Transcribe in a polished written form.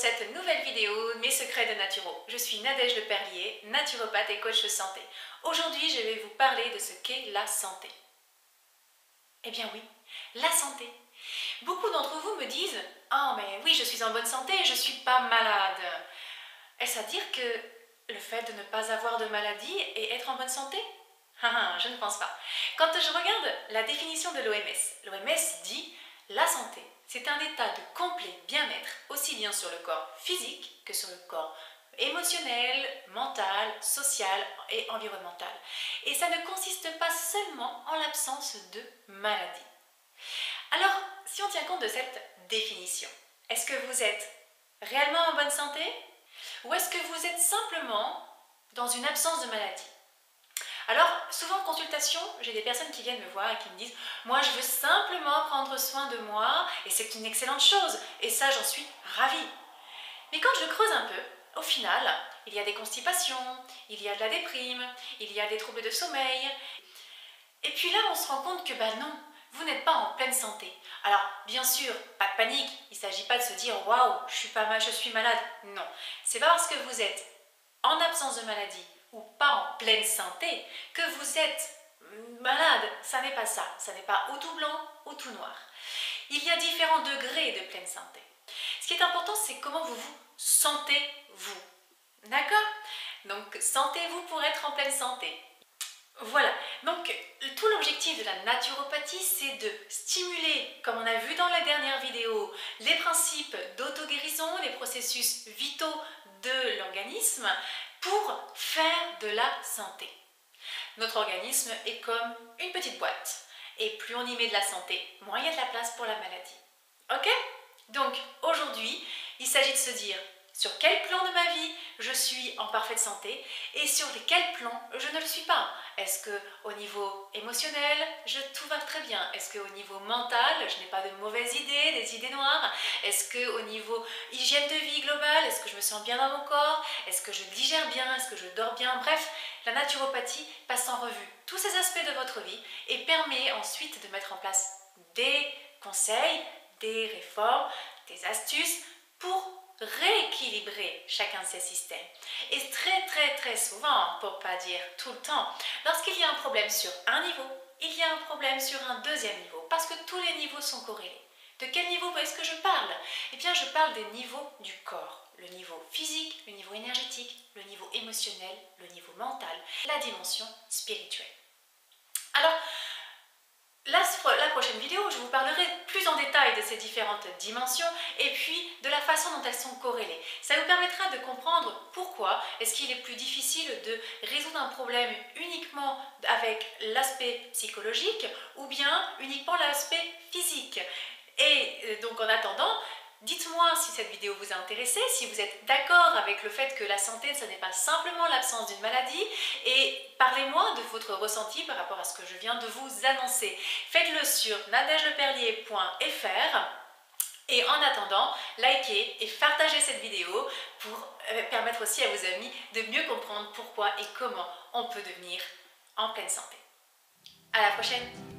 cette nouvelle vidéo Mes secrets de naturo. Je suis Nadège Leperlier, naturopathe et coach de santé. Aujourd'hui, je vais vous parler de ce qu'est la santé. Eh bien oui, la santé. Beaucoup d'entre vous me disent « Ah mais oui, je suis en bonne santé, je ne suis pas malade ». Est-ce à dire que le fait de ne pas avoir de maladie et être en bonne santé? Je ne pense pas. Quand je regarde la définition de l'OMS dit « La santé, c'est un état de complet bien-être, aussi bien sur le corps physique que sur le corps émotionnel, mental, social et environnemental. Et ça ne consiste pas seulement en l'absence de maladie. » Alors, si on tient compte de cette définition, est-ce que vous êtes réellement en bonne santé? Ou est-ce que vous êtes simplement dans une absence de maladie? Alors, souvent en consultation, j'ai des personnes qui viennent me voir et qui me disent « Moi, je veux simplement prendre soin de moi et c'est une excellente chose et ça, j'en suis ravie. » Mais quand je creuse un peu, au final, il y a des constipations, il y a de la déprime, il y a des troubles de sommeil. Et puis là, on se rend compte que non, vous n'êtes pas en pleine santé. Alors, bien sûr, pas de panique, il ne s'agit pas de se dire « Waouh, je suis malade ». Non, c'est pas parce que vous êtes en absence de maladie ou pas en pleine santé que vous êtes malade. Ça n'est pas ça. Ça n'est pas ou tout blanc ou tout noir. Il y a différents degrés de pleine santé. Ce qui est important, c'est comment vous vous sentez, vous. D'accord? Donc, sentez-vous pour être en pleine santé. Voilà, donc tout l'objectif de la naturopathie, c'est de stimuler, comme on a vu dans la dernière vidéo, les principes d'auto-guérison, les processus vitaux de l'organisme pour faire de la santé. Notre organisme est comme une petite boîte et plus on y met de la santé, moins il y a de la place pour la maladie. Ok? Donc aujourd'hui, il s'agit de se dire sur quel plan de ma vie je suis en parfaite santé et sur quel plan je ne le suis pas. Est-ce qu'au niveau émotionnel, tout va très bien? Est-ce qu'au niveau mental, je n'ai pas de mauvaises idées, des idées noires? Est-ce qu'au niveau hygiène de vie globale, est-ce que je me sens bien dans mon corps? Est-ce que je digère bien? Est-ce que je dors bien? Bref, la naturopathie passe en revue tous ces aspects de votre vie et permet ensuite de mettre en place des conseils, des réformes, des astuces pour rééquilibrer chacun de ces systèmes. Et très souvent, pour ne pas dire tout le temps, lorsqu'il y a un problème sur un niveau, il y a un problème sur un deuxième niveau, parce que tous les niveaux sont corrélés. De quel niveau est-ce que je parle? Eh bien, je parle des niveaux du corps. Le niveau physique, le niveau énergétique, le niveau émotionnel, le niveau mental, la dimension spirituelle. Alors, la prochaine vidéo, je vous parlerai plus en détail de ces différentes dimensions et puis de la façon dont elles sont corrélées. Ça vous permettra de comprendre pourquoi est-ce qu'il est plus difficile de résoudre un problème uniquement avec l'aspect psychologique ou bien uniquement l'aspect physique. Et donc en attendant, dites-moi si cette vidéo vous a intéressé, si vous êtes d'accord avec le fait que la santé, ce n'est pas simplement l'absence d'une maladie, et parlez-moi de votre ressenti par rapport à ce que je viens de vous annoncer. Faites-le sur nadejeleperlier.fr et en attendant, likez et partagez cette vidéo pour permettre aussi à vos amis de mieux comprendre pourquoi et comment on peut devenir en pleine santé. À la prochaine!